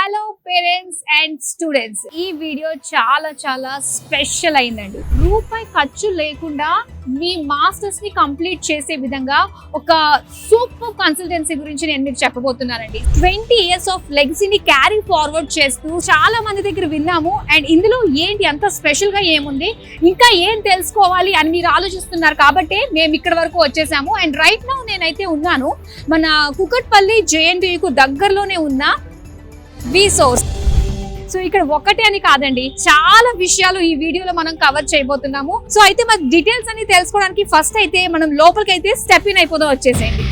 Hello parents and students, ఈ video చాలా special అయిందండి. రూపాయి ఖర్చు లేకుండా మీ మాస్టర్స్ ని కంప్లీట్ చేసే విధంగా ఒక సూపర్ కన్సల్టెన్సీ గురించి నేను మీకు చెప్పబోతున్నానండి. 20 years ఆఫ్ లెగసీని క్యారీ ఫార్వర్డ్ చేస్తూ చాలా మంది దగ్గర విన్నాము. అండ్ ఇందులో ఏంటి అంత స్పెషల్ గా ఏముంది, ఇంకా ఏం తెలుసుకోవాలి అని మీరు ఆలోచిస్తున్నారు కాబట్టి మేము ఇక్కడ వరకు వచ్చేసాము. అండ్ రైట్ నౌ నేనైతే ఉన్నాను మన కుకట్పల్లి JNTU దగ్గరలోనే ఉన్న V-Source. సో ఇక్కడ ఒకటే అని కాదండి, చాలా విషయాలు ఈ వీడియోలో మనం కవర్ చేయబోతున్నాము. సో అయితే మన డీటెయిల్స్ అని తెలుసుకోవడానికి ఫస్ట్ అయితే మనం లోపలికి అయితే స్టెప్ ఇన్ అయిపోదాం. వచ్చేసేయండి.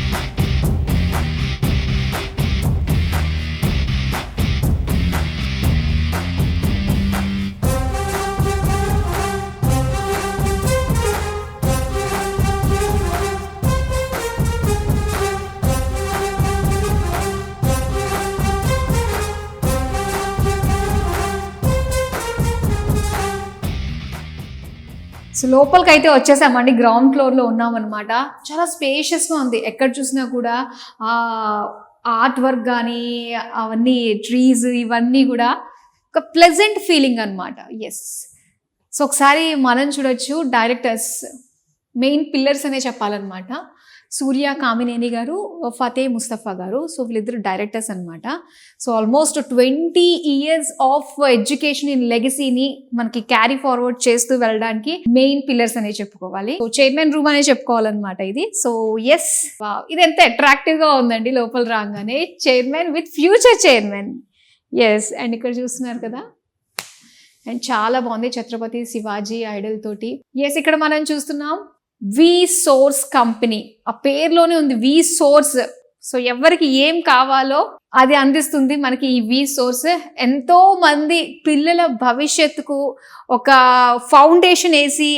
సో లోపలికి అయితే వచ్చేసామండి. గ్రౌండ్ ఫ్లోర్లో ఉన్నాం అనమాట. చాలా స్పేషియస్గా ఉంది. ఎక్కడ చూసినా కూడా ఆర్ట్ వర్క్ కానీ అవన్నీ ట్రీస్ ఇవన్నీ కూడా ఒక ప్లెజెంట్ ఫీలింగ్ అనమాట. ఎస్. సో ఒకసారి మనం చూడొచ్చు డైరెక్టర్స్, మెయిన్ పిల్లర్స్ అనే చెప్పాలన్నమాట. సూర్య కామినేని గారు, ఫతే ముస్తఫా గారు. సో వీళ్ళిద్దరు డైరెక్టర్స్ అనమాట. So almost 20 years of education in లెగసీని మనకి క్యారీ ఫార్వర్డ్ చేస్తూ వెళ్ళడానికి మెయిన్ పిల్లర్స్ అనే చెప్పుకోవాలి. సో చైర్మన్ రూమ్ అనే చెప్పుకోవాలన్నమాట ఇది. సో ఎస్, ఇది ఎంత అట్రాక్టివ్ గా ఉందండి. లోపల రాగానే chairman with future chairman. Yes. And ఇక్కడ చూస్తున్నారు కదా, అండ్ చాలా బాగుంది. ఛత్రపతి శివాజీ ఐడల్ తోటి. ఎస్, ఇక్కడ మనం చూస్తున్నాం V-Source కంపెనీ. ఆ పేరులోనే ఉంది V-Source. సో ఎవరికి ఏం కావాలో అది అందిస్తుంది మనకి ఈ V-Source. ఎంతో మంది పిల్లల భవిష్యత్తుకు ఒక ఫౌండేషన్ వేసి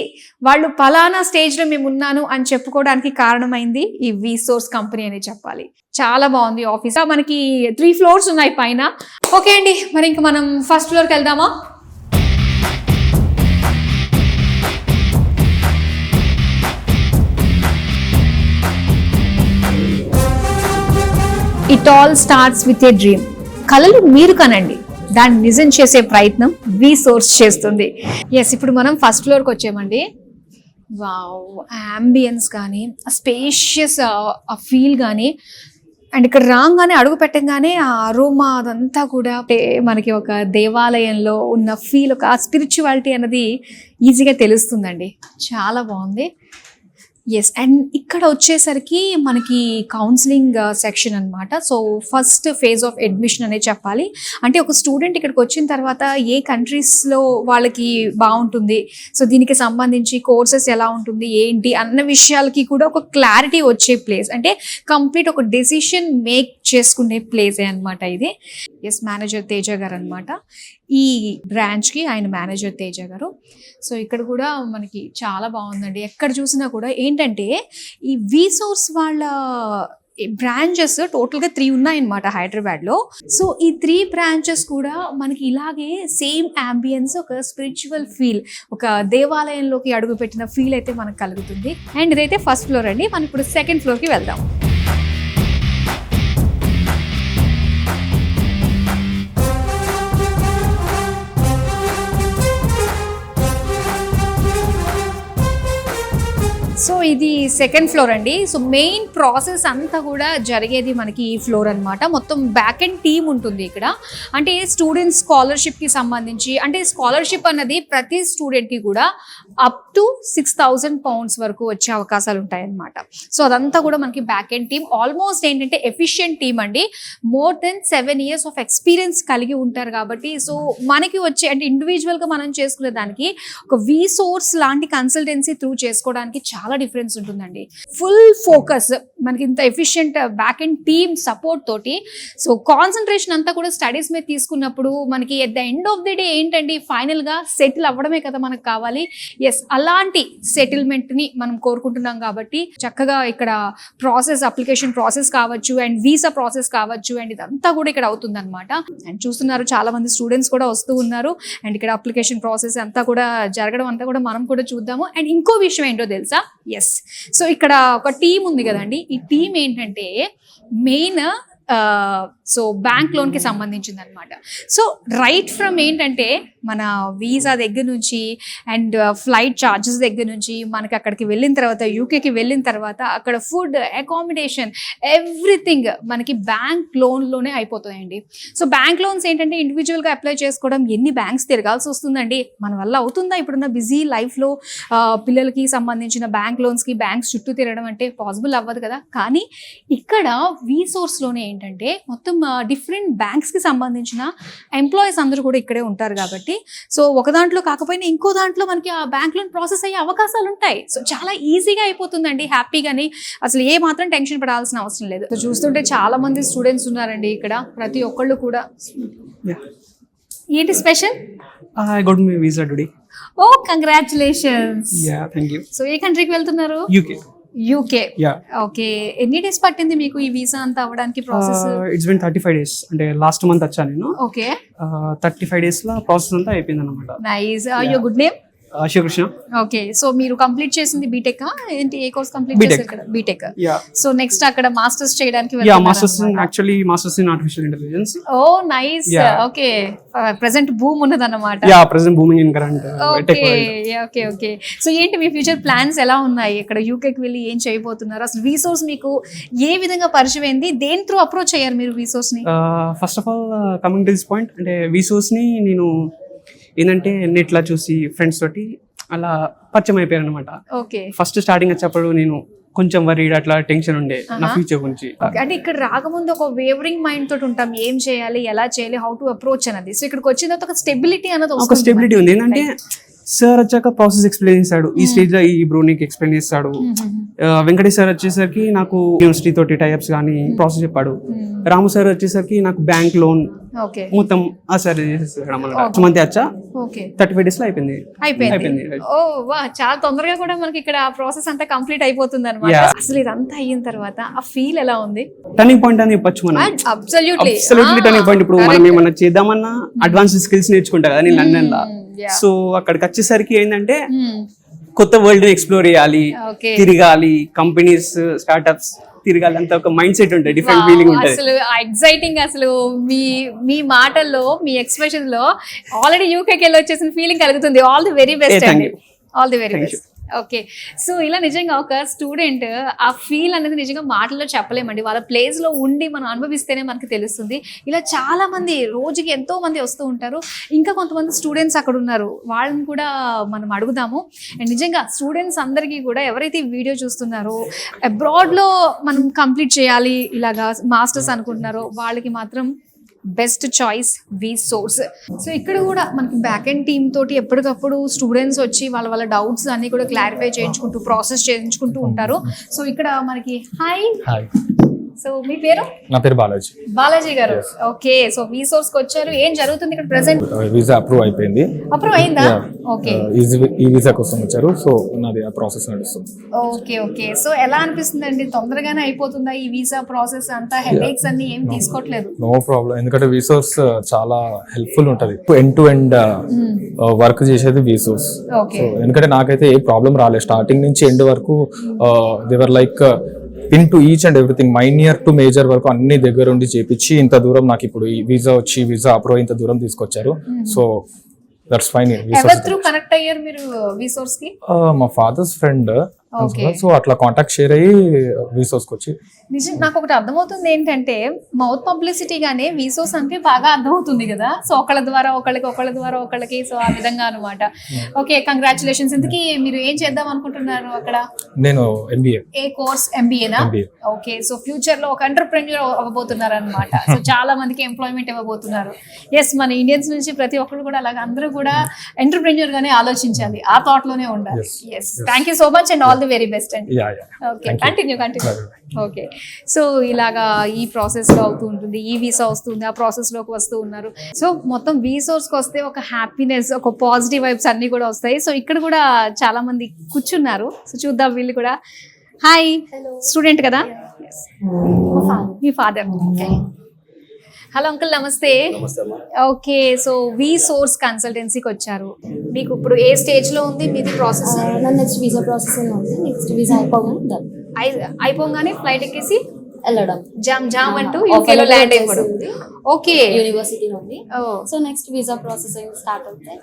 వాళ్ళు ఫలానా స్టేజ్లో మేము ఉన్నాను అని చెప్పుకోవడానికి కారణమైంది ఈ V-Source కంపెనీ అని చెప్పాలి. చాలా బాగుంది ఆఫీస్. మనకి 3 floors ఉన్నాయి పైన. ఓకే అండి, మరి ఇంకా మనం ఫస్ట్ ఫ్లోర్కి వెళ్దామా? It all starts with a dream. కలలు మీరు కనండి, దాన్ని నిజం చేసే ప్రయత్నం V-Source చేస్తుంది. ఎస్, ఇప్పుడు మనం ఫస్ట్ ఫ్లోర్కి వచ్చామండి. వావ్, అంబియన్స్ కానీ స్పేషియస్ ఆ ఫీల్ కానీ, అండ్ ఇక్కడ రాగానే అడుగు పెట్టగానే ఆ అరోమా అదంతా కూడా మనకి ఒక దేవాలయంలో ఉన్న ఫీల్, ఒక స్పిరిచువాలిటీ అన్నది ఈజీగా తెలుస్తుందండి. చాలా బాగుంది. ఎస్. అండ్ ఇక్కడ వచ్చేసరికి మనకి కౌన్సిలింగ్ సెక్షన్ అనమాట. So first phase of admission అనే చెప్పాలి. అంటే ఒక స్టూడెంట్ ఇక్కడికి వచ్చిన తర్వాత ఏ కంట్రీస్లో వాళ్ళకి బాగుంటుంది, సో దీనికి సంబంధించి కోర్సెస్ ఎలా ఉంటుంది ఏంటి అన్న విషయాలకి కూడా ఒక క్లారిటీ వచ్చే ప్లేస్, అంటే కంప్లీట్ ఒక డెసిషన్ మేక్ చేసుకునే ప్లేసే అనమాట ఇది. ఎస్, మేనేజర్ తేజ గారు అనమాట ఈ బ్రాంచ్కి. ఆయన మేనేజర్ తేజ గారు. సో ఇక్కడ కూడా మనకి చాలా బాగుందండి. ఎక్కడ చూసినా కూడా ఏంటంటే ఈ V-Source వాళ్ళ బ్రాంచెస్ టోటల్గా 3 ఉన్నాయన్నమాట హైదరాబాద్లో. సో ఈ 3 branches కూడా మనకి ఇలాగే సేమ్ అంబియన్స్, ఒక స్పిరిచువల్ ఫీల్, ఒక దేవాలయంలోకి అడుగుపెట్టిన ఫీల్ అయితే మనకు కలుగుతుంది. అండ్ ఇదైతే ఫస్ట్ ఫ్లోర్ అండి. మనం ఇప్పుడు సెకండ్ ఫ్లోర్కి వెళ్దాం. సో ఇది సెకండ్ ఫ్లోర్ అండి. సో మెయిన్ ప్రాసెస్ అంతా కూడా జరిగేది మనకి ఈ ఫ్లోర్ అనమాట. మొత్తం బ్యాక్ అండ్ టీమ్ ఉంటుంది ఇక్కడ. అంటే స్టూడెంట్స్ స్కాలర్షిప్కి సంబంధించి, అంటే స్కాలర్షిప్ అన్నది ప్రతి స్టూడెంట్కి కూడా అప్ టు 6,000 pounds వరకు వచ్చే అవకాశాలు ఉంటాయన్నమాట. సో అదంతా కూడా మనకి బ్యాక్ అండ్ టీమ్. ఆల్మోస్ట్ ఏంటంటే ఎఫిషియెంట్ టీమ్ అండి. More than 7 years of experience కలిగి ఉంటారు కాబట్టి, సో మనకి వచ్చే అంటే ఇండివిజువల్గా మనం చేసుకునే దానికి ఒక V-Source లాంటి కన్సల్టెన్సీ త్రూ చేసుకోవడానికి చాలా డిఫరెన్స్ ఉంటుందండి. ఫుల్ ఫోకస్ మనకి ఇంత efficient back and team support తోటి. సో కాన్సన్ట్రేషన్ అంతా కూడా స్టడీస్ మీద తీసుకున్నప్పుడు మనకి at the end of the day ఏంటండి, ఫైనల్ గా సెటిల్ అవ్వడమే కదా మనకు కావాలి. ఎస్, అలాంటి సెటిల్మెంట్ ని మనం కోరుకుంటున్నాం కాబట్టి చక్కగా ఇక్కడ ప్రాసెస్, అప్లికేషన్ ప్రాసెస్ కావచ్చు అండ్ వీసా ప్రాసెస్ కావచ్చు, అండ్ ఇదంతా కూడా ఇక్కడ అవుతుంది అనమాట. అండ్ చూస్తున్నారు చాలా మంది స్టూడెంట్స్ కూడా వస్తూ ఉన్నారు. అండ్ ఇక్కడ అప్లికేషన్ ప్రాసెస్ అంతా కూడా జరగడం అంతా కూడా మనం కూడా చూద్దాము. అండ్ ఇంకో విషయం ఏంటో తెలుసా, ఎస్, సో ఇక్కడ ఒక టీం ఉంది కదండి. ఈ టీం ఏంటంటే మెయిన్ సో బ్యాంక్ లోన్కి సంబంధించింది అనమాట. సో రైట్ ఫ్రమ్ ఏంటంటే మన వీసా దగ్గర నుంచి అండ్ ఫ్లైట్ ఛార్జెస్ దగ్గర నుంచి మనకి అక్కడికి వెళ్ళిన తర్వాత యూకేకి వెళ్ళిన తర్వాత అక్కడ ఫుడ్, అకామిడేషన్, ఎవ్రీథింగ్ మనకి బ్యాంక్ లోన్లోనే అయిపోతాయండి. సో బ్యాంక్ లోన్స్ ఏంటంటే ఇండివిజువల్గా అప్లై చేసుకోవడం, ఎన్ని బ్యాంక్స్ తిరగాల్సి వస్తుందండి, మన వల్ల అవుతుందా ఇప్పుడున్న బిజీ లైఫ్లో పిల్లలకి సంబంధించిన బ్యాంక్ లోన్స్కి బ్యాంక్స్ చుట్టూ తిరగడం అంటే పాసిబుల్ అవ్వదు కదా. కానీ ఇక్కడ వీసోర్స్లోనే ఏంటంటే మొత్తం డిఫరెంట్ బ్యాంక్స్కి సంబంధించిన ఎంప్లాయీస్ అందరూ కూడా ఇక్కడే ఉంటారు కాబట్టి సో ఒక దాంట్లో కాకపోయినా ఇంకో దాంట్లో మనకి ఆ బ్యాంక్ లోన్ ప్రాసెస్ అయ్యే అవకాశాలు ఉంటాయి. సో చాలా ఈజీగా అయిపోతుందండి, హ్యాపీగాని అసలు ఏ మాత్రం టెన్షన్ పడాల్సిన అవసరం లేదు. సో చూస్తుంటే చాలా మంది స్టూడెంట్స్ ఉన్నారండి ఇక్కడ, ప్రతి ఒక్కళ్ళు కూడా. ఏంటి special? I got my visa today. Oh congratulations. Yeah, thank you. So ఏ కంట్రీకి వెళ్తున్నారు? UK. యూకే. Yeah. ఓకే, ఎన్ని డేస్ పట్టింది మీకు ఈ వీసా అంతా అవ్వడానికి ప్రాసెస్? It's been 35 days. అంటే లాస్ట్ మంత్ వచ్చా నేను. ఓకే, 35 days లో ప్రాసెస్ అంతా అయిపోయింది అనమాట. Nice. Your good name? Shivakrishna. Okay, so మీరు కంప్లీట్ చేసింది బీటెక్ ఏంటి, ఏ కోర్స్ కంప్లీట్ B.Tech. చేశారు ఇక్కడ? బీటెక్. Yeah. సో నెక్స్ట్ అక్కడ మాస్టర్స్ చేయడానికి masters in artificial intelligence. Oh nice. Yeah. Okay, present boom ఉన్నదన్నమాట. Present booming in current tech world. Okay okay. So ఏంటి మీ ఫ్యూచర్ ప్లాన్స్ ఎలా ఉన్నాయి? ఇక్కడ యూకేకి వెళ్ళి ఏం చేయబోతున్నారు? అసలు వీసోర్స్ మీకు ఏ విధంగా పరిచయం అయింది? దేని త్రూ అప్రోచ్ అయ్యారు మీరు వీసోర్స్ ని? First of all coming to this point, అంటే వీసోర్స్ ని నేను ఏంటంటే నెట్లో చూసి ఫ్రెండ్స్ తోటి అలా పరిచయం అయిపోయారు అనమాట. ఓకే, ఫస్ట్ స్టార్టింగ్ వచ్చేప్పుడు నేను కొంచెం వరీడ్, అట్లా టెన్షన్ ఉండే నా ఫ్యూచర్ గురించి. అంటే ఇక్కడ రాకముందు ఒక వేవరింగ్ మైండ్ తోటి ఉంటాం, ఏం చేయాలి, ఎలా చేయాలి, హౌ టు అప్రోచ్ అన్నది. సో ఇక్కడికి వచ్చిన తర్వాత ఒక స్టెబిలిటీ అన్నది ఒక వస్తుంది. స్టెబిలిటీ ఉంది. ఏంటంటే సార్ వచ్చాక ప్రాసెస్ ఎక్స్ప్లెయిన్ చేస్తాడు, ఈ స్టేజ్ లో ఈ బ్రో నీకు ఎక్స్ప్లెయిన్ చేస్తాడు. వెంకటేష్ సార్ వచ్చేసరికి నాకు యూనివర్సిటీ తోటి టైప్స్ కానీ ప్రాసెస్ చెప్పాడు. రాము సార్ వచ్చేసరికి నాకు బ్యాంక్ లోన్ ఓకే మొత్తం ఆ సార్ చేసేసాడు. మంత్ వచ్చా ఓకే 35 days లో అయిపోయింది. ఓ వా, చాలా తొందరగా కూడా మనకి ఇక్కడ ప్రాసెస్ అంతా కంప్లీట్ అయిపోతుంది అనమాట. అసలు ఇదంతా అయిన తర్వాత ఆ ఫీల్ ఎలా ఉంది? టర్నింగ్ పాయింట్ అని చెప్పొచ్చు మనం. Absolutely turning point. ఇప్పుడు మనం ఏమన్నా చేద్దామన్నా అడ్వాన్స్ స్కిల్స్ నేర్చుకుంటా కదా నేను లండన్ లో. సో అక్కడికి వచ్చేసరికి ఏంటంటే కొత్త వరల్డ్ ని ఎక్స్ప్లోర్ చేయాలి, తిరగాలి, కంపెనీస్, స్టార్ట్అప్స్ తిరగాలి, అంత ఒక మైండ్ సెట్ ఉంటుంది, డిఫరెంట్ ఫీలింగ్ ఉంటుంది. అసలు ఎగ్జైటింగ్. అసలు మీ మాటల్లో, మీ ఎక్స్ప్రెషన్ లో ఆల్రెడీ యూకేకి వెళ్ళి వచ్చేసిన ఫీలింగ్ కలుగుతుంది. ఆల్ ది వెరీ బెస్ట్ అండి, all the very best. Okay, so ఇలా నిజంగా ఒక స్టూడెంట్ ఆ ఫీల్ అనేది నిజంగా మాటల్లో చెప్పలేమండి, వాళ్ళ ప్లేస్ లో ఉండి మనం అనుభవిస్తేనే మనకి తెలుస్తుంది. ఇలా చాలా మంది రోజుకి ఎంతో మంది వస్తూ ఉంటారు. ఇంకా కొంతమంది స్టూడెంట్స్ అక్కడ ఉన్నారు, వాళ్ళని కూడా మనం అడుగుదాము. అండ్ నిజంగా స్టూడెంట్స్ అందరికీ కూడా ఎవరైతే ఈ వీడియో చూస్తున్నారో అబ్రాడ్ లో మనం కంప్లీట్ చేయాలి ఇలాగా మాస్టర్స్ అనుకుంటున్నారో వాళ్ళకి మాత్రం బెస్ట్ చాయిస్ వీసోర్స్. సో ఇక్కడ కూడా మనకి బ్యాక్ ఎండ్ టీమ్ తోటి ఎప్పటికప్పుడు స్టూడెంట్స్ వచ్చి వాళ్ళ డౌట్స్ అన్ని కూడా క్లారిఫై చేయించుకుంటూ ప్రాసెస్ చేయించుకుంటూ ఉంటారు. సో ఇక్కడ మనకి హాయ్. సో మీ పేరు? నా పేరు బాలాజీ. బాలాజీ గారు. ఓకే, సో వీసోర్స్ కి వచ్చారు. ఏం జరుగుతుంది ఇక్కడ ప్రెసెంట్? వీసా అప్రూవ్ అయిపోయింది. అప్రూవ్ అయిందా? ఓకే, ఈ వీసా కోసం వచ్చారు. సో నాది ఆ ప్రాసెస్ నడుస్తుంది. Okay okay. సో ఎలా అనిపిస్తుంది అండి? తొందరగానే అయిపోతుందా ఈ వీసా ప్రాసెస్ అంతా? హెడేక్స్ అన్ని ఏం తీసుకోవట్లేదు? నో ప్రాబ్లం, ఎందుకంటే వీసోర్స్ చాలా హెల్ప్ఫుల్ ఉంటది. ఎండ్ టు ఎండ్ వర్క్ చేసేది వీసోర్స్. ఓకే, సో ఎందుకంటే నాకైతే ఏ ప్రాబ్లం రాలేదు. స్టార్టింగ్ నుంచి ఎండ్ వరకు they were like pin to each and everything, minor to major వరకు అన్ని దగ్గర ఉండి చేపించి ఇంత దూరం నాకు ఇప్పుడు ఈ వీసా అప్రూవ్ ఇంత దూరం తీసుకొచ్చారు. So that's fine. Ever through connect అయ్యారు మీరు వీసోర్స్ కి? మా ఫాదర్స్ ఫ్రెండ్. సో అట్లా కాంటాక్ట్ షేర్ అయ్యి వీసోస్కి వచ్చి. నిజం నాకు ఒకటి అర్థమవుతుంది ఏంటంటే మౌత్ పబ్లిసిటీ గానే వీసోస్ అంటే బాగా అర్థమవుతుంది కదా. సో ఒకళ్ళ ద్వారా ఒకళ్ళకి సో ఆ విధంగా అనమాట. Okay, congratulations. ఇంతకీ మీరు ఏం చేద్దాం అనుకుంటున్నారు అక్కడ? నేను ఎంబీఏ. ఏ కోర్స్? ఎంబీఏనా? ఓకే, సో ఫ్యూచర్ లో ఒక ఎంటర్ప్రెన్యూర్ అవ్వబోతున్నారు అనమాట. సో చాలా మందికి ఎంప్లాయ్మెంట్ ఇవ్వబోతున్నారు. ఎస్, మన ఇండియన్స్ నుంచి ప్రతి ఒక్కరు కూడా అలాగే అందరూ కూడా ఎంటర్ప్రెన్యూర్ గానే ఆలోచించాలి, ఆ థాట్ లోనే ఉండాలి. Yes, thank you so much and all the very best అండి. Okay, continue. ఓకే, సో ఇలాగా ఈ ప్రాసెస్ లో అవుతూ ఉంటుంది. ఈ వీసా వస్తుంది, ఆ ప్రాసెస్ లోకి వస్తూ ఉన్నారు. సో మొత్తం వీసోర్స్ కి వస్తే ఒక హ్యాపీనెస్, ఒక పాజిటివ్ వైబ్స్ అన్ని కూడా వస్తాయి. సో ఇక్కడ కూడా చాలా మంది కూర్చున్నారు. సో చూద్దాం వీళ్ళు కూడా. హాయ్, స్టూడెంట్ కదా? మీ ఫాదర్. హలో అంకుల్, నమస్తే. ఓకే, సో వీసోర్స్ కన్సల్టెన్సీకి వచ్చారు. మీకు ఇప్పుడు ఏ స్టేజ్ లో ఉంది మీది ప్రాసెస్? నెక్స్ట్ వీసా ప్రాసెస్ ఉంది. నెక్స్ట్ వీసా అయిపోగానే అయిపోగానే ఫ్లైట్ ఎక్కేసి వెళ్ళడం జామ్ అంటూ Offer యూకేలో letter ల్యాండ్ అయిపోవడం. వచ్చేసింది. ఓకే. యూనివర్సిటీ నుండి. Oh. So next visa processing start అవుతే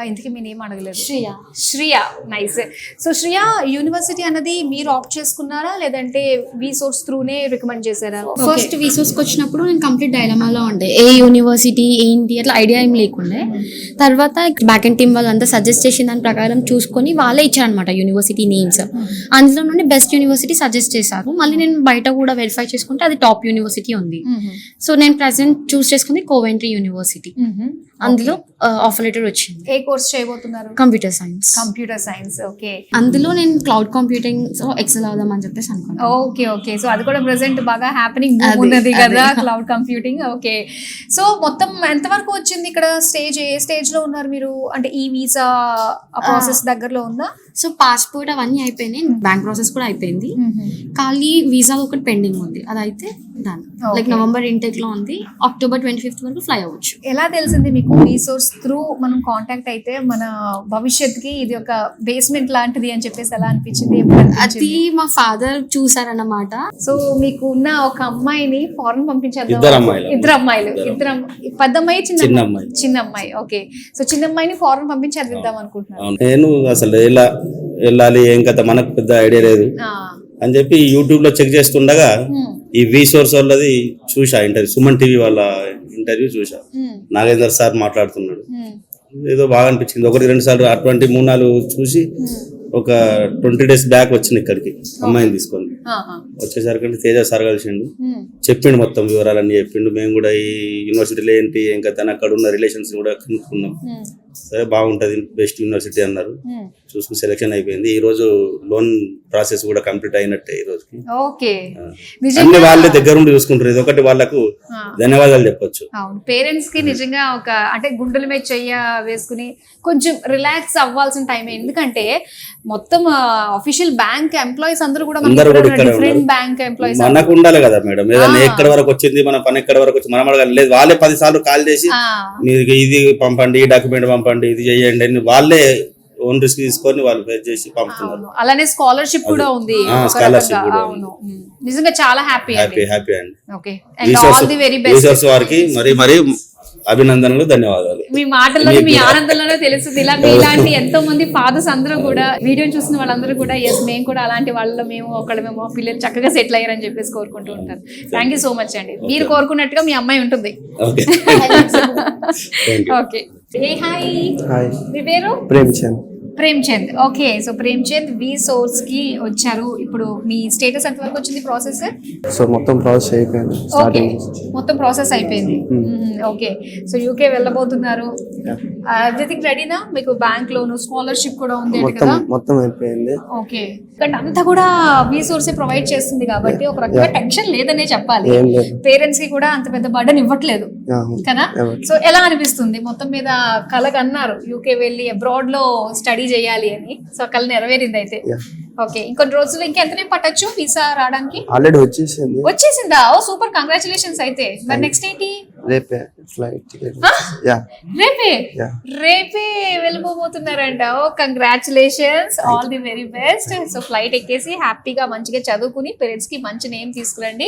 ఇంతకీ మీ నేమ్ అడగలేదు. Shriya. Shriya, nice. So Shriya, university అన్నది మీరు ఆప్ట్ చేసుకున్నారా లేదంటే వి సోర్స్ త్రూనే రికమెండ్ చేశారా? ఫస్ట్ వీసోస్కి వచ్చినప్పుడు నేను కంప్లీట్ డైలమాలో ఉండే, ఏ యూనివర్సిటీ ఏంటి అట్లా ఐడియా ఏం లేకుండే. తర్వాత బ్యాక్ అండ్ టీమ్ వాళ్ళంతా సజెస్ట్ చేసిన దాని ప్రకారం చూసుకొని వాళ్ళే ఇచ్చారనమాట యూనివర్సిటీ నేమ్స్. అందులో నుండి బెస్ట్ యూనివర్సిటీ సజెస్ట్ చేశారు. మళ్ళీ నేను బయట కూడా వెరిఫై చేసుకుంటే అది టాప్ యూనివర్సిటీ ఉంది. సో నేను ప్రెసెంట్ చూస్ చేసుకుంది కోవెంట్రీ యూనివర్సిటీ. అందులో ఆఫర్ లెటర్ వచ్చింది. ఏ కోర్స్ చేయబోతున్నారు? Computer science. Computer science, okay. అందులో నేను క్లౌడ్ కంప్యూటింగ్ సో ఎక్సెల్ అవుదామని చెప్పేసి అనుకున్నాను. Okay okay. సో అది కూడా ప్రెసెంట్ బాగా హ్యాపెనింగ్ ఉన్నది కదా, క్లౌడ్ కంప్యూటింగ్. ఓకే. సో మొత్తం ఎంత వరకు వచ్చింది ఇక్కడ స్టేజ్? ఏ స్టేజ్ లో ఉన్నారు మీరు? అంటే ఈ వీసా ప్రాసెస్ దగ్గరలో ఉందా? సో పాస్పోర్ట్ అవన్నీ అయిపోయినాయి, బ్యాంక్ ప్రాసెస్ కూడా అయిపోయింది. ఖాళీ వీసా ఒకటి పెండింగ్ ఉంది, అదైతే దాని లైక్ నవంబర్ ఇంటెక్ లో ఉంది. అక్టోబర్ 25th వరకు ఫ్లై అవ్వచ్చు. ఎలా తెలిసింది మీకు రీసోర్స్ త్రూ మనం కాంటాక్ట్ అయితే మన భవిష్యత్తుకి ఇది ఒక బేస్మెంట్ లాంటిది అని చెప్పేసి ఎలా అనిపించింది? అది మా ఫాదర్ చూసారన్నమాట. సో మీకు ఉన్న ఒక అమ్మాయిని ఫారెన్ పంపించారు. ఇద్దరు అమ్మాయిలు. పెద్ద అమ్మాయి, చిన్న అమ్మాయి. చిన్న అమ్మాయి. ఓకే. సో చిన్న అమ్మాయిని ఫారెన్ పంపించి చదివిద్దాం అనుకుంటున్నాను. నేను అసలు ఎలా వెళ్ళాలి ఏం కథ మనకు పెద్ద ఐడియా లేదు అని చెప్పి యూట్యూబ్ లో చెక్ చేస్తుండగా ఈ వీసోర్స్ వాళ్ళది చూసా ఇంటర్వ్యూ, సుమన్ టీవీ వాళ్ళ ఇంటర్వ్యూ చూసా. నాగేందర్ సార్ మాట్లాడుతున్నాడు, ఏదో బాగా అనిపించింది. 1-2 సార్లు అటువంటి 3-4 చూసి ఒక 20 days బ్యాక్ వచ్చింది ఇక్కడికి అమ్మాయిని తీసుకొని. వచ్చేసరికి తేజ సార్ కలిసిండు, చెప్పిండు మొత్తం వివరాలన్నీ చెప్పిండు. మేము కూడా ఈ యూనివర్సిటీలో ఏంటి ఏం కథ అక్కడ ఉన్న రిలేషన్స్ కూడా కనుక్కున్నాం. సరే బాగుంటది, బెస్ట్ యూనివర్సిటీ అన్నారు. చూసుకుని సెలెక్షన్ అయిపోయింది. ఈ రోజు లోన్ ప్రాసెస్ కూడా కంప్లీట్ అయినట్టే ఈ రోజుకి. ఓకే. అన్ని వాళ్ళే దగ్గర ఉండి చూసుకుంటారు. ఇది ఒకటి వాళ్ళకు ధన్యవాదాలు చెప్పొచ్చు. అవును, పేరెంట్స్ కి నిజంగా ఒక అంటే గుండెల మీద చెయ్య వేసుకుని కొంచెం రిలాక్స్ అవ్వాల్సిన టైం. ఎందుకంటే మొత్తం అఫీషియల్ బ్యాంక్ ఎంప్లాయీస్ అందరూ కూడా డిఫరెంట్ బ్యాంక్ ఎంప్లాయీస్. మనకు ఉండాలి కదా మేడం, ఏదైనా ఎక్కడి వరకు వచ్చింది మన పని ఎక్కడి వరకు వచ్చింది మనం అడగాలి. లేదు వాళ్ళే 10 సార్లు కాల్ చేసి మీరు ఇది పంపండి, ఈ డాక్యుమెంట్ పంపండి, ఇది చేయండి అని వాళ్ళే ఓన్ రిస్క్ తీసుకొని వాళ్ళు ఫేస్ చేసి పంపుతున్నారు. అలానే స్కాలర్షిప్ కూడా ఉంది. అవును, నిజంగా చాలా హ్యాపీ హ్యాపీ అండి. Okay, and all the very best వారికి మరి అభినందనలు, ధన్యవాదాలు. మీ మాటల్లోనే మీ ఆనందంలోనే తెలుస్తుంది. ఇలా మీలాంటి ఎంతో మంది ఫాదర్స్ అందరూ కూడా వీడియో చూసిన వాళ్ళందరూ కూడా ఎస్ మేము కూడా అలాంటి వాళ్ళలో మేము పిల్లలు చక్కగా సెటిల్ అయ్యారని చెప్పేసి కోరుకుంటూ ఉంటారు. థ్యాంక్ యూ సో మచ్ అండి. మీరు కోరుకున్నట్టుగా మీ అమ్మాయి ఉంటుంది. ఓకే. హాయ్, మీ పేరు? ప్రేమ్చంద్. ఓకే. సో ప్రేమ్చంద్ వి సోర్స్ కి వచ్చారు. ఇప్పుడు మీ స్టేటస్ ఎంత వరకు వచ్చింది ప్రాసెస్? సో మొత్తం ప్రాసెస్ అయిపోయింది. మొత్తం ప్రాసెస్ అయిపోయింది. ఓకే. సో యూకే వెళ్ళబోతున్నారు. ఎవ్రీథింగ్ రెడీనా? మీకు బ్యాంక్ లోన్, స్కాలర్షిప్ కూడా ఉంది కదా? మొత్తం అయిపోయింది. ఓకే. ఇక్కడ అంతా కూడా వి సోర్స్ ప్రొవైడ్ చేస్తుంది కాబట్టి ఒక రకంగా టెన్షన్ లేదనే చెప్పాలి. పేరెంట్స్ కి కూడా అంత పెద్ద బర్డెన్ ఇవ్వట్లేదు కదా. సో ఎలా అనిపిస్తుంది? మొత్తం మీద కలగన్నారు యూకే వెళ్ళి అబ్రాడ్ లో స్టడీ చేయాలి అని. సో కళ నెరవేరింది అయితే. ఓకే. ఇంకొన్ని రోజులు ఇంకెంతనే పట్టొచ్చు వీసా రావడానికి? ఆల్రెడీ వచ్చేసిందా? Oh super, congratulations. అయితే మరి నెక్స్ట్ ఏంటి? రేపే ఫ్లైట్ టికెట్. రేపే వెళ్ళిపోతున్నారంట. Oh congratulations, all the very best. So flight ఎక్కేసి హ్యాపీగా మంచిగా చదువుకుని పేరెంట్స్ కి మంచి నేమ్ తీసుకురండి.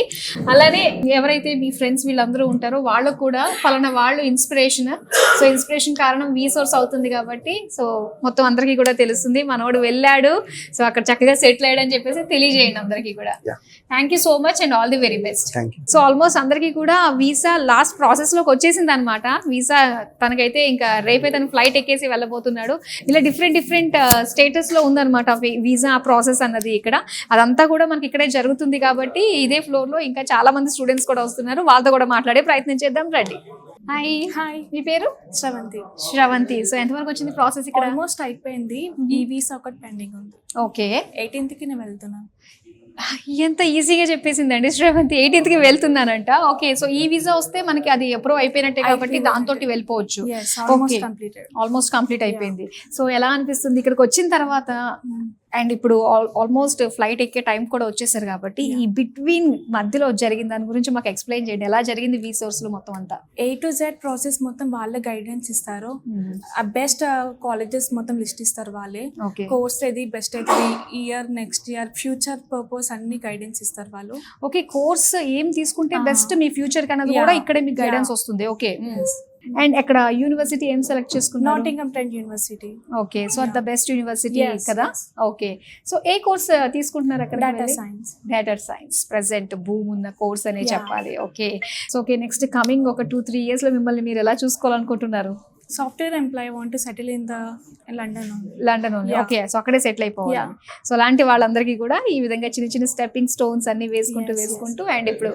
అలానే ఎవరైతే మీ ఫ్రెండ్స్ వీళ్ళందరూ ఉంటారో వాళ్ళకు కూడా ఫలానా వాళ్ళు ఇన్స్పిరేషన్. సో ఇన్స్పిరేషన్ కారణం వి సోర్స్ అవుతుంది కాబట్టి సో మొత్తం అందరికీ కూడా తెలుస్తుంది మనోడు వెళ్ళాడు, సో అక్కడ చక్కగా సెటిల్ అయ్యాడని చెప్పేసి తెలియజేయండి అందరికీ కూడా. Thank you so much and all the very best. So almost అందరికీ కూడా వీసా లాస్ట్ ప్రాసెస్ లోకి వచ్చేసింది అనమాట. వీసా తనకైతే ఇంకా రేపే తను ఫ్లైట్ ఎక్కేసి వెళ్ళబోతున్నాడు. ఇలా డిఫరెంట్ స్టేటస్ లో ఉందన్నమాట వీసా ప్రాసెస్ అన్నది. ఇక్కడ అదంతా కూడా మనకి ఇక్కడే జరుగుతుంది కాబట్టి ఇదే ఫ్లోర్ లో ఇంకా చాలా మంది స్టూడెంట్స్ కూడా వస్తున్నారు. వాళ్ళతో కూడా మాట్లాడే ప్రయత్నం చేద్దాం, రండి. హాయ్, మీ పేరు? శ్రవంతి. సో ఎంతవరకు వచ్చింది ప్రాసెస్? ఇక్కడ ఆల్మోస్ట్ అయిపోయింది. ఈ వీసా ఒకటి పెండింగ్ ఉంది. ఓకే. 18th కి నేను వెళ్తున్నాను. ఎంత ఈజీగా చెప్పేసిందండి శ్రవంతి. 18th కి వెళ్తున్నానంట. ఓకే. సో ఈ వీసా వస్తే మనకి అది అప్రూవ్ అయిపోయినట్టే కాబట్టి దాంతో వెళ్ళిపోవచ్చు. ఆల్మోస్ట్ కంప్లీట్ అయిపోయింది. సో ఎలా అనిపిస్తుంది ఇక్కడికి వచ్చిన తర్వాత? అండ్ ఇప్పుడు ఆల్మోస్ట్ ఫ్లైట్ ఎక్కే టైం కూడా వచ్చేసారు కాబట్టి ఈ బిట్వీన్ మధ్యలో జరిగిన దాని గురించి మాకు ఎక్స్ప్లెయిన్ చేయండి. ఎలా జరిగింది వి సోర్స్ లో మొత్తం అంతా? A to Z ప్రాసెస్ మొత్తం వాళ్ళే గైడెన్స్ ఇస్తారు. బెస్ట్ కాలేజెస్ మొత్తం లిస్ట్ ఇస్తారు వాళ్ళే. ఓకే కోర్స్ ఏది బెస్ట్ అయితే year next year future purpose అన్ని గైడెన్స్ ఇస్తారు వాళ్ళు. ఓకే, కోర్స్ ఏం తీసుకుంటే బెస్ట్ మీ ఫ్యూచర్ కన్నది కూడా ఇక్కడే మీకు గైడెన్స్ వస్తుంది. ఓకే, అండ్ ఎక్కడ యూనివర్సిటీ ఏం సెలెక్ట్ చేసుకున్నారు? Nottingham Trent University. Okay, so the best university కదా. ఓకే, సో ఏ కోర్స్ తీసుకుంటున్నారు అక్కడ? Data science. Data science present భూమి ఉన్న కోర్స్ అనే చెప్పాలి. Okay, so okay, next coming ఒక 2-3 years లో మిమ్మల్ని మీరు ఎలా చూసుకోవాలనుకుంటున్నారు? Software employee want to settle in London ఉంది. ఓకే, సో అక్కడే సెటిల్ అయిపోవాలి. సో అలాంటి వాళ్ళందరికీ కూడా ఈ విధంగా చిన్న చిన్న స్టెప్పింగ్ స్టోన్స్ అన్ని వేసుకుంటూ అండ్ ఇప్పుడు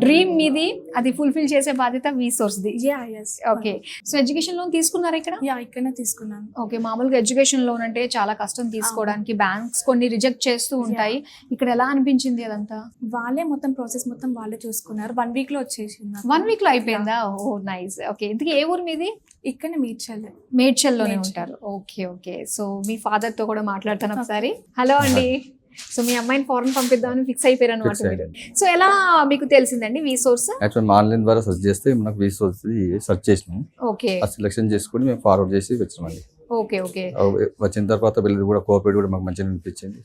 డ్రీమ్ మీది అది ఫుల్ఫిల్ చేసే బాధ్యత వి సోర్స్ ది. ఓకే, సో ఎడ్యుకేషన్ లోన్ తీసుకున్నారు ఇక్కడ? ఇక్కడనే తీసుకున్నాను. ఓకే, మామూలుగా ఎడ్యుకేషన్ లోన్ అంటే చాలా కష్టం తీసుకోవడానికి, బ్యాంక్స్ కొన్ని రిజెక్ట్ చేస్తూ ఉంటాయి. ఇక్కడ ఎలా అనిపించింది అదంతా? వాళ్ళే మొత్తం ప్రాసెస్ మొత్తం వాళ్ళే చూసుకున్నారు. 1 week లో వచ్చేసింది. 1 week లో అయిపోయిందా? ఓ నైస్. ఓకే, ఇంతకీ ఏ ఊరు మీది? ఇక్కడనే మేడ్చల్లోనే ఉంటారు. ఓకే ఓకే, సో మీ ఫాదర్ తో కూడా మాట్లాడతాను ఒకసారి. హలో అండి. సో మీ అమ్మాయిని ఫారెన్ పంపిద్దామని ఫిక్స్ అయిపోయారు అనమాట మీరు. సో ఎలా మీకు తెలిసిందండి వి సోర్స్? యాక్చువల్ ఆన్లైన్ ద్వారా సెర్చ్ చేస్తే మనకు వి సోర్స్ సెర్చ్ చేసినాం. ఓకే, ఆ సెలెక్షన్ చేసుకుని మేము ఫార్వర్డ్ చేసి వచ్చినామండి. ఓకే ఓకే, వచ్చిన తర్వాత వీళ్ళు కూడా కోఆపరేట్ కూడా మాకు మంచిగా అనిపించింది.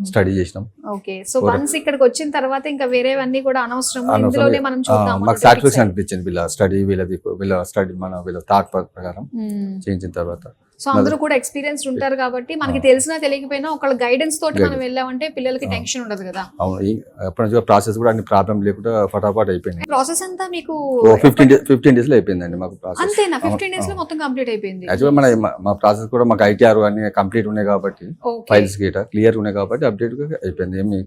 స్టడీ చేసినాం. ఓకే, సో వన్స్ ఇక్కడికి వచ్చిన తర్వాత ఇంకా వేరేవన్నీ కూడా అనవసరం, ఇందులోనే మనం చూద్దాం. మాకు సాటిస్ఫాక్షన్ అనిపించింది వీళ్ళ స్టడీ, వీళ్ళ స్టడీ వీళ్ళ థాట్ ప్రకారం చేయించిన తర్వాత. సో అందరూ కూడా ఎక్స్పీరియన్స్ ఉంటారు కాబట్టి మనకి తెలిసినా తెలియకపోయినా ఒకళ్ళ గైడెన్స్ తోటి మనం వెళ్ళామంటే పిల్లలకి టెన్షన్ ఉండదు కదా. అవును, ఎప్పటి నుంచి ప్రాసెస్ కూడా అన్ని ప్రాబ్లం లేకుండా ఫటాఫట్ అయిపోయింది. ప్రాసెస్ అంతా మీకు 15 days లో అయిపోయిందండి మాకు ప్రాసెస్. అంతేనా? 15 days లో మొత్తం కంప్లీట్ అయిపోయింది. యాక్చువల్ మా ప్రాసెస్ కూడా మాకు ITR అన్ని కంప్లీట్ ఉన్నాయి కాబట్టి, ఫైల్స్ గీట క్లియర్ ఉన్నాయి కాబట్టి అప్డేట్ గా అయిపోయింది. ఏమి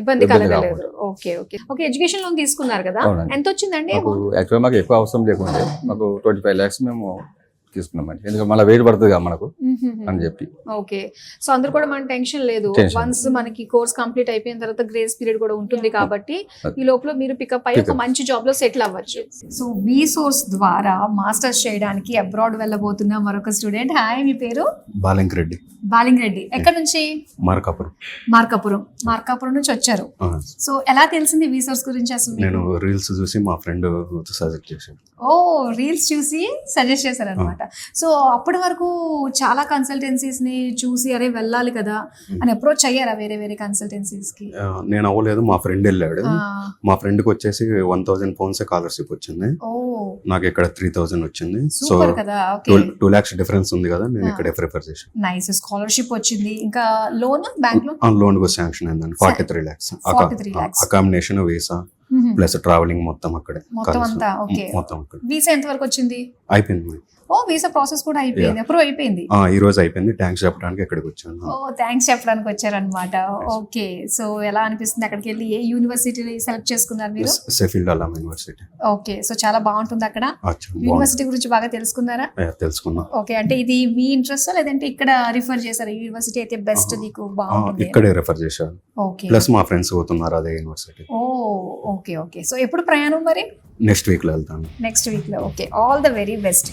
ఇబ్బంది కలగలేదు. Okay okay okay, education loan తీసుకున్నారు కదా, ఎంత వచ్చిందండి? యాక్చువల్ మాకు ఎక్కువ అవసరం లేకుండే, మాకు 25 lakhs మేము తీసుకున్నామండి. ఎందుకంటే మళ్ళీ వెయిట్ పడుతుంది కదా మనకు అని చెప్పి. ఓకే, సో అందరు కూడా మన టెన్షన్ లేదు. వన్స్ మనకి కోర్స్ కంప్లీట్ అయిపోయిన తర్వాత గ్రేస్ పీరియడ్ కూడా ఉంటుంది కాబట్టి ఈ లోపల మీరు పికప్ అయ్యి ఒక మంచి జాబ్ లో సెటిల్ అవ్వచ్చు. సో వి సోర్స్ ద్వారా మాస్టర్స్ చేయడానికి అబ్రాడ్ వెళ్ళబోతున్న మరొక స్టూడెంట్. హాయ్, మీ పేరు? బాలింగ్ రెడ్డి. ఎక్కడ నుంచి? మార్కాపురం నుంచి వచ్చారు. సో ఎలా తెలిసింది వి సోర్స్ గురించి అసలు? నేను రీల్స్ చూసి మా ఫ్రెండ్ సజెస్ట్ చేశాను. ఓ, రీల్స్ చూసి సజెస్ట్ చేశారు అనమాట. సో అప్పటి వరకు చాలా కన్సల్టెన్సీస్ ని చూసి అరే వెళ్ళాలి కదా అని అప్రోచ్ అయ్యారా వేరే కన్సల్టెన్సీస్ కి? నేను అవ్వలేదు, మా ఫ్రెండ్ వెళ్ళాడు. మా ఫ్రెండ్ కి వచ్చేసి 1000 pounds స్కాలర్షిప్ వచ్చింది. నాకు ఇక్కడ 3000 వచ్చింది. సో 2 lakhs డిఫరెన్స్ ఉంది కదా, నేను ఇక్కడ ప్రిఫర్ చేశాను. నైస్, స్కాలర్షిప్ వచ్చింది. ఇంకా లోన్ బ్యాంక్ లోన్ కూడా శాంక్షన్ అయిందండి. 43 lakhs accommodation, visa plus travelling మొత్తం అక్కడే. మొత్తం వీసా ఎంత వరకు వచ్చింది? అయిపోయింది. ఓ, వీసా ప్రాసెస్ కూడా అయిపోయింది, అప్రూవ్ అయిపోయింది. ఈ రోజు అయిపోయింది. థ్యాంక్స్ చెప్పడానికి ఇక్కడికి వచ్చాను. ఓ, థ్యాంక్స్ చెప్పడానికి వచ్చారనమాట. ఓకే, సో ఎలా అనిపిస్తుంది అక్కడికి వెళ్ళి? ఏ యూనివర్సిటీ సెలెక్ట్ చేసుకున్నారు మీరు? Sheffield Hallam university. Okay, so చాలా బాగుంటుంది అక్కడ. యూనివర్సిటీ గురించి బాగా తెలుసుకున్నారా? తెలుసుకున్నా. ఓకే, అంటే ఇది మీ ఇంట్రెస్ట్ లేదంటే ఇక్కడ రిఫర్ చేశారు యూనివర్సిటీ అయితే బెస్ట్ నీకు బాగుంటుంది? ఇక్కడే రిఫర్ చేశారు. ఓకే, ప్లస్ మా ఫ్రెండ్స్ పోతున్నారు అదే యూనివర్సిటీ. ఓ ఓకే ఓకే, సో ఎప్పుడు ప్రయాణం మరి? నెక్స్ట్ వీక్ లో వెళ్తాను. నెక్స్ట్ వీక్ లో. Okay, all the very best.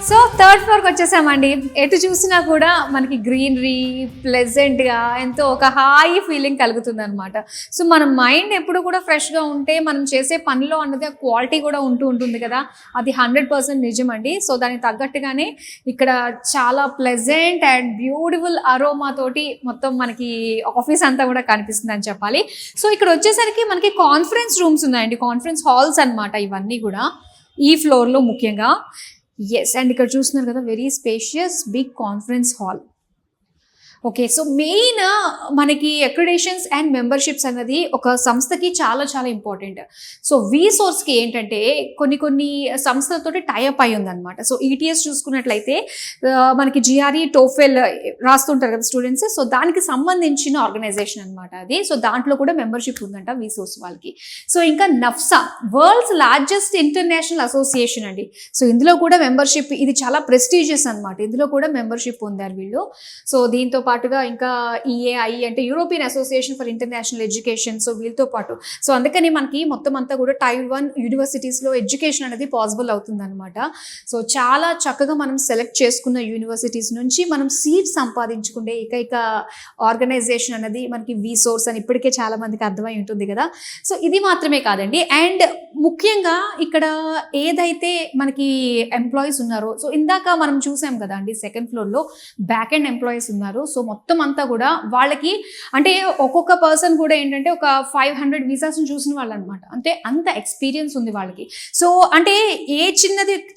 So third ఫ్లోర్కి వచ్చేసామండి. ఎటు చూసినా కూడా మనకి గ్రీనరీ, ప్లెజెంట్గా ఎంతో ఒక హాయి ఫీలింగ్ కలుగుతుంది అనమాట. సో మన మైండ్ ఎప్పుడు కూడా ఫ్రెష్గా ఉంటే మనం చేసే పనిలో అన్నది క్వాలిటీ కూడా ఉంటుంది కదా, అది 100% నిజం అండి. సో దానికి తగ్గట్టుగానే ఇక్కడ చాలా ప్లెజెంట్ అండ్ బ్యూటిఫుల్ అరోమా తోటి మొత్తం మనకి ఆఫీస్ అంతా కూడా కనిపిస్తుంది అని చెప్పాలి. సో ఇక్కడ వచ్చేసరికి మనకి కాన్ఫరెన్స్ రూమ్స్ ఉన్నాయండి, కాన్ఫరెన్స్ హాల్స్ అనమాట ఇవన్నీ కూడా ఈ ఫ్లోర్లో ముఖ్యంగా. ఎస్, అండ్ ఇక్కడ చూస్తున్నారు కదా, very spacious big conference hall. Okay, so main మనకి అక్రిడేషన్స్ అండ్ మెంబర్షిప్స్ అన్నది ఒక సంస్థకి చాలా చాలా ఇంపార్టెంట్. సో వీసోర్స్కి ఏంటంటే కొన్ని సంస్థలతోటి టైఅప్ అయి ఉందన్నమాట. సో ఈటీఎస్ చూసుకున్నట్లయితే మనకి జిఆర్ఈ టోఫెల్ రాస్తుంటారు కదా స్టూడెంట్స్, సో దానికి సంబంధించిన ఆర్గనైజేషన్ అనమాట అది. సో దాంట్లో కూడా మెంబర్షిప్ ఉందంట వీసోర్స్ వాళ్ళకి. సో ఇంకా నఫ్సా, వరల్డ్స్ లార్జెస్ట్ ఇంటర్నేషనల్ అసోసియేషన్ అండి. సో ఇందులో కూడా మెంబర్షిప్, ఇది చాలా ప్రెస్టీజియస్ అనమాట. ఇందులో కూడా మెంబర్షిప్ పొందారు వీళ్ళు. సో దీంతో పాటుగా ఇంకా ఈఏఐ అంటే European association for international education, so వీళ్ళతో పాటు. సో అందుకని మనకి మొత్తం అంతా కూడా టైర్ 1 యూనివర్సిటీస్లో ఎడ్యుకేషన్ అనేది పాసిబుల్ అవుతుంది అనమాట. సో చాలా చక్కగా మనం సెలెక్ట్ చేసుకున్న యూనివర్సిటీస్ నుంచి మనం సీట్ సంపాదించుకునే ఏకైక ఆర్గనైజేషన్ అనేది మనకి వీసోర్స్ అని ఇప్పటికే చాలా మందికి అర్థమై ఉంటుంది కదా. సో ఇది మాత్రమే కాదండి, అండ్ ముఖ్యంగా ఇక్కడ ఏదైతే మనకి ఎంప్లాయీస్ ఉన్నారో, సో ఇందాక మనం చూసాం కదా అండి, సెకండ్ ఫ్లోర్లో బ్యాక్ అండ్ ఎంప్లాయీస్ ఉన్నారు. సో మొత్తం అంతా కూడా వాళ్ళకి అంటే ఒక్కొక్క పర్సన్ కూడా ఏంటంటే ఒక 500 వీసాస్ని చూసిన వాళ్ళు అనమాట. అంటే అంత ఎక్స్పీరియన్స్ ఉంది వాళ్ళకి. సో అంటే ఏ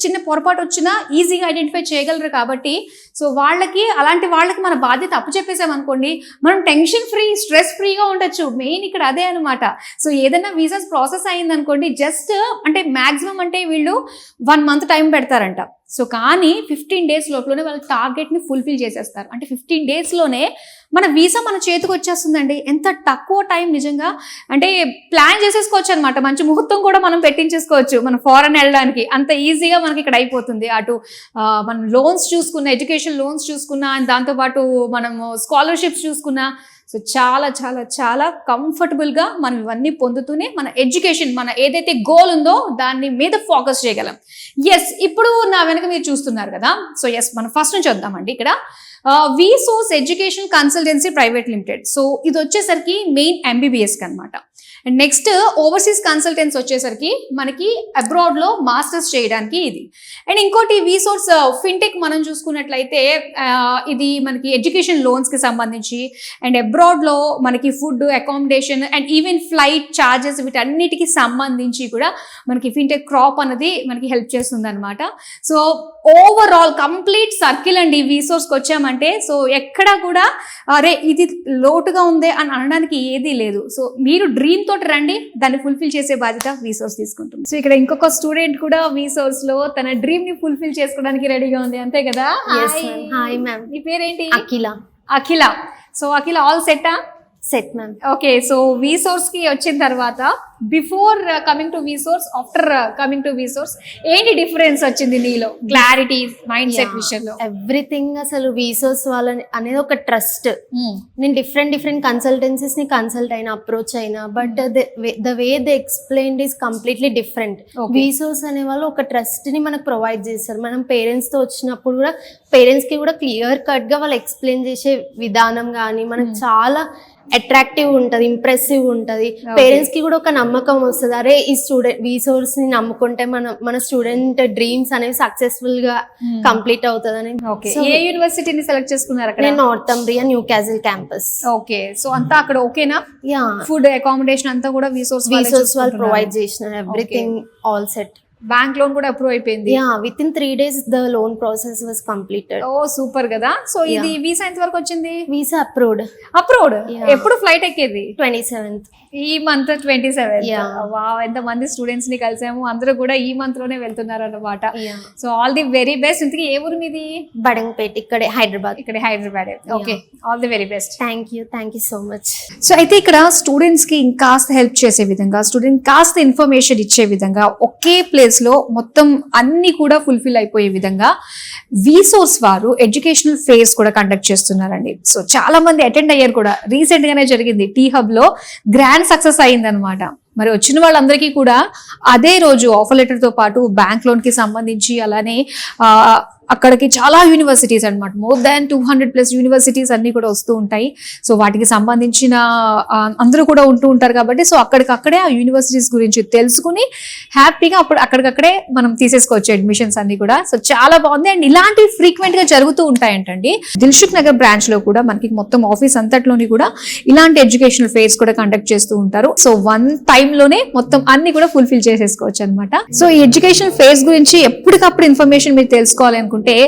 చిన్న పొరపాటు వచ్చినా ఈజీగా ఐడెంటిఫై చేయగలరు కాబట్టి సో అలాంటి వాళ్ళకి మన బాధ్యత అప్పచెప్పేసాం అనుకోండి, మనం టెన్షన్ ఫ్రీ, స్ట్రెస్ ఫ్రీగా ఉండొచ్చు. మెయిన్ ఇక్కడ అదే అనమాట. సో ఏదైనా వీసాస్ ప్రాసెస్ అయింది అనుకోండి, జస్ట్ అంటే మ్యాక్సిమం అంటే వీళ్ళు 1 మంత్ టైం పెడతారంట. సో కానీ 15 days లోపలనే వాళ్ళ టార్గెట్ని ఫుల్ఫిల్ చేసేస్తారు. అంటే 15 daysలోనే మన వీసా మన చేతికి వచ్చేస్తుందండి. ఎంత తక్కువ టైం నిజంగా, అంటే ప్లాన్ చేసేసుకోవచ్చు అనమాట. మంచి ముహూర్తం కూడా మనం పెట్టించేసుకోవచ్చు మనం ఫారెన్ వెళ్ళడానికి. అంత ఈజీగా మనకి ఇక్కడ అయిపోతుంది. అటు మనం లోన్స్ చూసుకున్న, ఎడ్యుకేషన్ లోన్స్ చూసుకున్నా, దాంతోపాటు మనము స్కాలర్షిప్స్ చూసుకున్నా, సో చాలా చాలా చాలా కంఫర్టబుల్గా మనం ఇవన్నీ పొందుతూనే మన ఎడ్యుకేషన్, మన ఏదైతే గోల్ ఉందో దాన్ని మీద ఫోకస్ చేయగలం. ఎస్, ఇప్పుడు నా వెనక మీరు చూస్తున్నారు కదా. సో ఎస్, మనం ఫస్ట్ నుంచి వద్దామండి. ఇక్కడ Vsource education consultancy private limited. So ఇది వచ్చేసరికి మెయిన్ ఎంబీబీఎస్కి అనమాట. అండ్ నెక్స్ట్ ఓవర్సీస్ కన్సల్టెన్స్ వచ్చేసరికి మనకి అబ్రాడ్లో మాస్టర్స్ చేయడానికి ఇది. అండ్ ఇంకోటి వీసోర్స్ ఫిన్టెక్ మనం చూసుకున్నట్లయితే ఇది మనకి ఎడ్యుకేషన్ లోన్స్కి సంబంధించి అండ్ అబ్రాడ్లో మనకి food, accommodation and even flight charges వీటన్నిటికి సంబంధించి కూడా మనకి ఫిన్టెక్ క్రాప్ అనేది మనకి హెల్ప్ చేస్తుంది అనమాట. సో ఓవరాల్ కంప్లీట్ సర్కిల్ అండి వీసోర్స్కి వచ్చామంటే. సో ఎక్కడా కూడా అరే ఇది లోటుగా ఉందే అని అనడానికి ఏదీ లేదు. సో మీరు డ్రీమ్ తోటి రండి, దాన్ని ఫుల్ఫిల్ చేసే బాధ్యత వీసోర్స్ తీసుకుంటుంది. సో ఇక్కడ ఇంకొక స్టూడెంట్ కూడా వీసోర్స్ లో తన డ్రీమ్ ని ఫుల్ఫిల్ చేసుకోవడానికి రెడీగా ఉంది, అంతే కదా? Hi ma'am. మీ పేరేంటి? అఖిల. సో అఖిల ఆల్ సెట్టా? Set ma'am. Okay, so Vsource కి వచ్చిన తర్వాత before coming to Vsource, after coming to Vsource ఏంటి డిఫరెన్స్ వచ్చింది నీలో? క్లారిటీ, మైండ్ సెట్ విషయంలో ఎవ్రీథింగ్. అసలు వీసోర్స్ వాళ్ళని అనేది ఒక ట్రస్ట్. నేను డిఫరెంట్ కన్సల్టెన్సీస్ ని కన్సల్ట్ అయినా, అప్రోచ్ అయినా, but the way they explained is completely different. Vsource అనే వాళ్ళు ఒక ట్రస్ట్ ని మనకు ప్రొవైడ్ చేస్తారు. మనం పేరెంట్స్ తో వచ్చినప్పుడు కూడా పేరెంట్స్ కి కూడా క్లియర్ కట్ గా వాళ్ళు ఎక్స్ప్లెయిన్ చేసే విధానం కానీ మనకు చాలా అట్రాక్టివ్ ఉంటుంది, ఇంప్రెసివ్ ఉంటుంది. పేరెంట్స్ కి కూడా ఒక నమ్మకం వస్తుంది, అరే ఈ స్టూడెంట్ వీసోర్స్ ని నమ్ముకుంటే మన స్టూడెంట్ డ్రీమ్స్ అనేవి సక్సెస్ఫుల్ గా కంప్లీట్ అవుతుందని. ఏ యూనివర్సిటీని సెలెక్ట్ చేసుకున్నారు అక్కడ? నేను Northumbria Newcastle campus. Okay, so అంతా అక్కడ ఓకేనా? యా, ఫుడ్, అకామిడేషన్ అంతా కూడా వీసోర్స్ వాళ్ళు ప్రొవైడ్ చేసినారు. Everything all set. Bank loan కూడా అప్రూవ్ అయిపోయింది? Yeah, within 3 days the loan process was completed. Oh super కదా. సో ఇది వీసా ఎంత వరకు వచ్చింది? Visa approved. ఎప్పుడు ఫ్లైట్ ఎక్కేది? 27th ఈ మంత్ 27th. వావ్, ఎంత మంది స్టూడెంట్స్ ని కలిసాము, అందరూ కూడా ఈ మంత్ లోనే వెళ్తున్నారు అన్నమాట. So all the very best. ఇంతకీ ఏ ఊరు మీది? బడంగపేట, ఇక్కడే Hyderabad. Hyderabad. Okay, all the very best. Thank you so much. So అయితే ఇక్కడ స్టూడెంట్స్ కి ఇంకాస్త హెల్ప్ చేసే విధంగా, స్టూడెంట్ కాస్త ఇన్ఫర్మేషన్ ఇచ్చే విధంగా, ఒకే ప్లేస్ లో మొత్తం అన్ని కూడా ఫుల్ఫిల్ అయిపోయే విధంగా వీసోర్స్ వారు ఎడ్యుకేషనల్ ఫేర్స్ కూడా కండక్ట్ చేస్తున్నారండి. సో చాలా మంది అటెండ్ అయ్యారు కూడా. రీసెంట్ గానే జరిగింది టీ హబ్ లో, గ్రాండ్ సక్సెస్ అయిందనమాట. మరి వచ్చిన వాళ్ళందరికీ కూడా అదే రోజు ఆఫర్ లెటర్ తో పాటు బ్యాంక్ లోన్ కి సంబంధించి, అలానే అక్కడికి చాలా యూనివర్సిటీస్ అనమాట, మోర్ దాన్ 200+ యూనివర్సిటీస్ అన్ని కూడా వస్తూ ఉంటాయి. సో వాటికి సంబంధించిన అందరూ కూడా ఉంటూ ఉంటారు కాబట్టి సో అక్కడికక్కడే ఆ యూనివర్సిటీస్ గురించి తెలుసుకుని హ్యాపీగా అక్కడికక్కడే మనం తీసేసుకోవచ్చు అడ్మిషన్స్ అన్ని కూడా. సో చాలా బాగుంది. అండ్ ఇలాంటివి ఫ్రీక్వెంట్ గా జరుగుతూ ఉంటాయంటండి. దిల్సుఖ్ నగర్ బ్రాంచ్ లో కూడా మనకి మొత్తం ఆఫీస్ అంతట్లోని కూడా ఇలాంటి ఎడ్యుకేషనల్ ఫేర్స్ కూడా కండక్ట్ చేస్తూ ఉంటారు. సో వన్ టైమ్ లోనే మొత్తం అన్ని కూడా ఫుల్ఫిల్ చేసేసుకోవచ్చు అనమాట. సో ఈ ఎడ్యుకేషనల్ ఫేర్స్ గురించి ఎప్పటికప్పుడు ఇన్ఫర్మేషన్ మీరు తెలుసుకోవాలి అనుకుంటే అనుకుంటే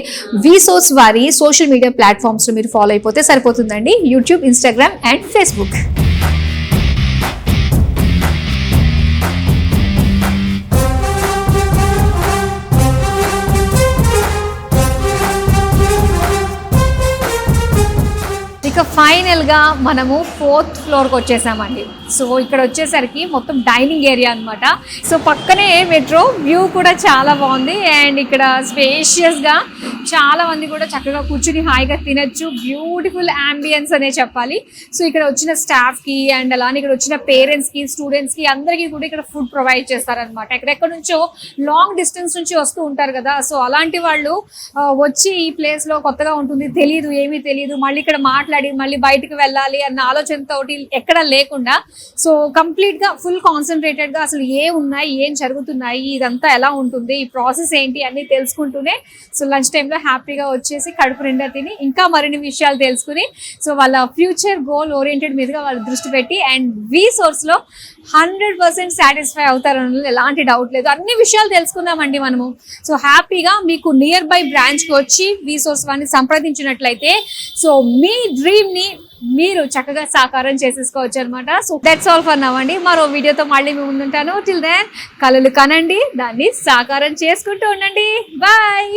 వీసోర్స్ వారి సోషల్ మీడియా ప్లాట్ఫామ్స్లో మీరు ఫాలో అయిపోతే సరిపోతుందండి. YouTube, Instagram and Facebook. ఇక ఫైనల్గా మనము 4th ఫ్లోర్కి వచ్చేసామండి. సో ఇక్కడ వచ్చేసరికి మొత్తం డైనింగ్ ఏరియా అనమాట. సో పక్కనే మెట్రో, వ్యూ కూడా చాలా బాగుంది. అండ్ ఇక్కడ స్పేషియస్గా చాలా మంది కూడా చక్కగా కూర్చుని హాయిగా తినచ్చు. బ్యూటిఫుల్ అంబియన్స్ అనే చెప్పాలి. సో ఇక్కడ వచ్చిన స్టాఫ్కి అండ్ అలానే ఇక్కడ వచ్చిన పేరెంట్స్కి, స్టూడెంట్స్కి అందరికీ కూడా ఇక్కడ ఫుడ్ ప్రొవైడ్ చేస్తారనమాట. ఎక్కడెక్కడ నుంచో లాంగ్ డిస్టెన్స్ నుంచి వస్తూ ఉంటారు కదా. సో అలాంటి వాళ్ళు వచ్చి ఈ ప్లేస్లో కొత్తగా ఉంటుంది, తెలియదు, ఏమీ తెలియదు, మళ్ళీ ఇక్కడ మాట్లాడి మళ్ళీ బయటకు వెళ్ళాలి అన్న ఆలోచనతో ఎక్కడ లేకుండా సో కంప్లీట్గా ఫుల్ కాన్సన్ట్రేటెడ్గా అసలు ఉన్నాయి, ఏం జరుగుతున్నాయి, ఇదంతా ఎలా ఉంటుంది, ఈ ప్రాసెస్ ఏంటి అన్నీ తెలుసుకుంటూనే సో లంచ్ టైంలో హ్యాపీగా వచ్చేసి కడుపు నిండా తిని ఇంకా మరిన్ని విషయాలు తెలుసుకుని సో వాళ్ళ ఫ్యూచర్ గోల్ ఓరియంటెడ్ మీదుగా వాళ్ళు దృష్టి పెట్టి అండ్ వీసోర్స్లో 100% సాటిస్ఫై అవుతారని ఎలాంటి డౌట్ లేదు. అన్ని విషయాలు తెలుసుకుందామండి మనము. సో హ్యాపీగా మీకు నియర్ బై బ్రాంచ్కి వచ్చి వీసోర్స్ వారిని సంప్రదించినట్లయితే సో మీ డ్రీమ్ని మీరు చక్కగా సాకారం చేసేసుకోవచ్చు అనమాట. So that's all for now అండి. మరో వీడియోతో మళ్ళీ మీ ముందుంటాను. టిల్ దెన్ కలలు కనండి, దాన్ని సాకారం చేసుకుంటూ ఉండండి. బాయ్.